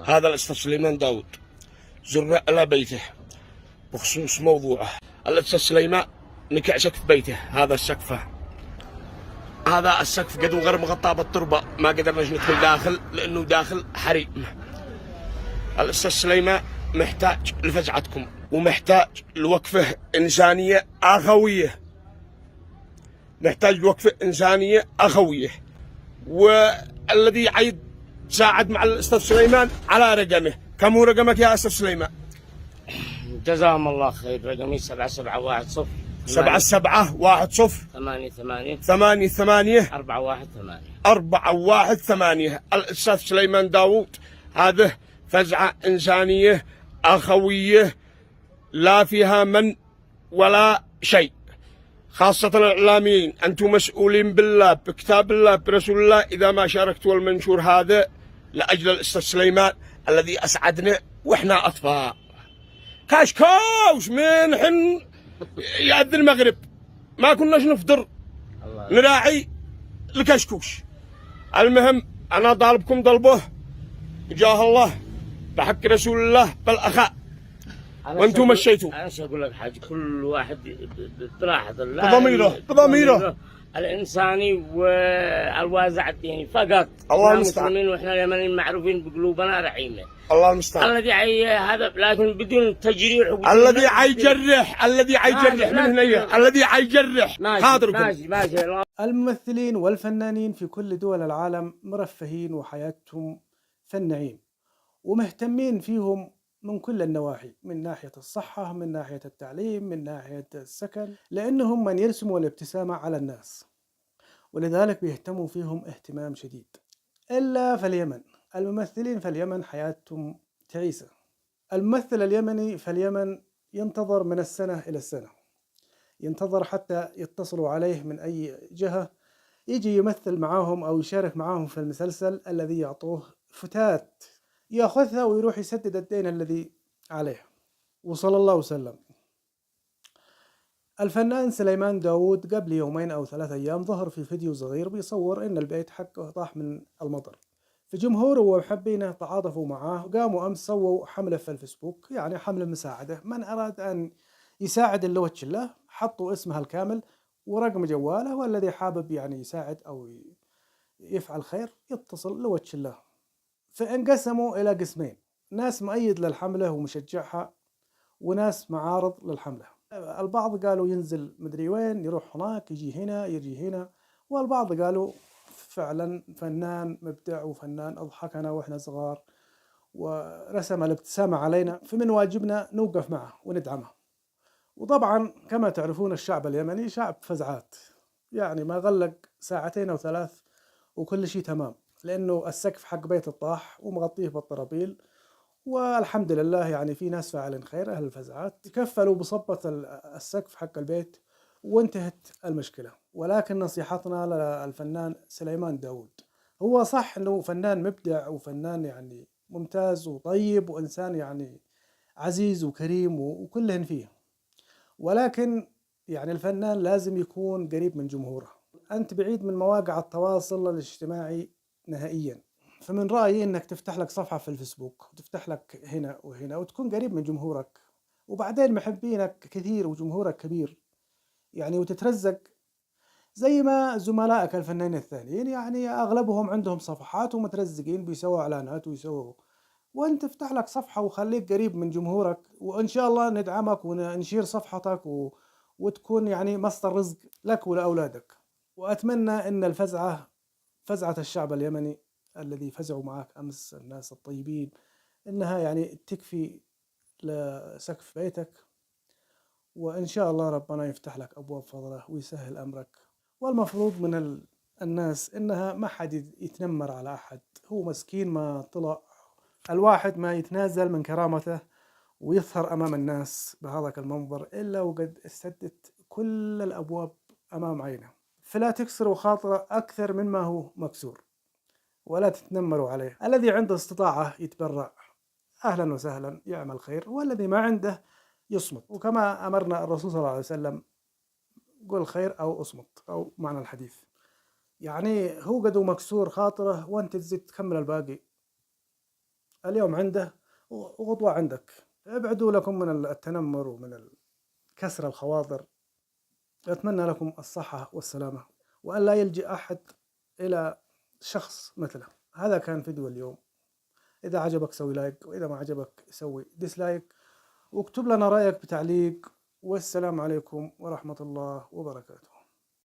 هذا الأستاذ سليمان داود زرنا إلى بيته بخصوص موضوعه. الأستاذ سليمان نكع سقف بيته، هذا السقف قد وغير مغطى بالتربة، ما قدرنا ندخل داخل لأنه داخل حريم. الأستاذ سليمان محتاج لفزعتكم ومحتاج لوقفة إنسانية أخوية، والذي عيد تساعد مع الأستاذ سليمان على رقمه. كم هو رقمك يا أستاذ سليمان؟ جزاهم الله خير. رقمي 7710 7710 88 418. الأستاذ سليمان داود هذه فزعة إنسانية أخوية لا فيها من ولا شيء، خاصة الإعلاميين. أنتم مسؤولين بالله، بكتاب الله، برسول الله، إذا ما شاركتوا المنشور هذا لأجل الأستاذ سليمان الذي أسعدنا وإحنا أطفال. كاش من حن يأذن المغرب ما كناش نفطر نراعي الكشكوش. المهم أنا طالبكم طلبه جاه الله بحق رسول الله بالأخاء، وانتم مشيتوا. انا اقول لك حاجه، كل واحد بطلاحه بضميره الانساني والوازع الديني فقط. الله المستعان. المسلمين واحنا اليمنيين معروفين بقلوبنا رحيمه. الله المستعان. الذي هذا لكن بدون تجريح، الذي حيجرح من هنا، الذي حيجرح خاطركم. ماشي. الممثلين والفنانين في كل دول العالم مرفهين وحياتهم في النعيم ومهتمين فيهم من كل النواحي، من ناحية الصحة، من ناحية التعليم، من ناحية السكن، لأنهم من يرسموا الابتسامة على الناس، ولذلك بيهتموا فيهم اهتمام شديد. إلا في اليمن، الممثلين في اليمن حياتهم تعيسة. الممثل اليمني في اليمن ينتظر من السنة إلى السنة، ينتظر حتى يتصلوا عليه من أي جهة يجي يمثل معاهم أو يشارك معاهم في المسلسل الذي يعطوه فتات يأخذها ويروح يسدد الدين الذي عليه. وصلى الله وسلم. الفنان سليمان داود قبل 2 أو 3 أيام ظهر في فيديو صغير بيصور إن البيت حقه طاح من المطر، فجمهوره ومحبينه تعاطفوا معاه وقاموا أمس سووا حملة في الفيسبوك، يعني حملة مساعدة. من أراد أن يساعد اللي وجه الله حطوا اسمها الكامل ورقم جواله، والذي حابب يعني يساعد أو يفعل خير يتصل لوجه الله. فانقسموا إلى قسمين، ناس مؤيد للحملة ومشجعها وناس معارض للحملة. البعض قالوا ينزل مدري وين، يروح هناك، يجي هنا، يجي هنا، والبعض قالوا فعلا فنان مبدع وفنان أضحكنا وإحنا صغار ورسم الابتسامة علينا، فمن واجبنا نوقف معه وندعمه. وطبعا كما تعرفون الشعب اليمني شعب فزعات، يعني ما غلق 2 أو 3 وكل شيء تمام، لأنه السقف حق بيت الطاح ومغطيه بالطرابيل، والحمد لله يعني في ناس فاعلين خير أهل الفزعات كفلوا بصبة السقف حق البيت وانتهت المشكلة. ولكن نصيحتنا للفنان سليمان داود، هو صح أنه فنان مبدع وفنان يعني ممتاز وطيب وإنسان يعني عزيز وكريم وكلهن فيه، ولكن يعني الفنان لازم يكون قريب من جمهوره. أنت بعيد من مواقع التواصل الاجتماعي نهائيا، فمن رأيي أنك تفتح لك صفحة في الفيسبوك وتفتح لك هنا وهنا وتكون قريب من جمهورك، وبعدين محبينك كثير وجمهورك كبير يعني، وتترزق زي ما زملائك الفنانين الثانيين يعني أغلبهم عندهم صفحات ومترزقين بيسووا إعلانات وأنت تفتح لك صفحة وخليك قريب من جمهورك، وإن شاء الله ندعمك ونشير صفحتك وتكون يعني مصدر رزق لك ولأولادك. وأتمنى أن فزعة الشعب اليمني الذي فزعوا معك أمس الناس الطيبين إنها يعني تكفي لسقف بيتك، وإن شاء الله ربنا يفتح لك أبواب فضله ويسهل أمرك. والمفروض من الناس إنها ما حد يتنمر على أحد، هو مسكين ما طلع الواحد ما يتنازل من كرامته ويظهر أمام الناس بهذا المنظر إلا وقد استدت كل الأبواب أمام عينه. فلا تكسروا خاطره أكثر مما هو مكسور، ولا تتنمروا عليه. الذي عنده استطاعة يتبرع أهلا وسهلا يعمل خير، والذي ما عنده يصمت، وكما أمرنا الرسول صلى الله عليه وسلم قل خير أو أصمت، أو معنى الحديث يعني هو قد مكسور خاطره وأنت تزيد تكمل الباقي اليوم عنده وغدوة عندك. ابعدوا لكم من التنمر ومن كسر الخواطر. أتمنى لكم الصحة والسلامة، وأن لا يلجأ أحد إلى شخص مثله. هذا كان فيديو اليوم. إذا عجبك سوي لايك، وإذا ما عجبك سوي ديسلايك، واكتب لنا رأيك بتعليق. والسلام عليكم ورحمة الله وبركاته.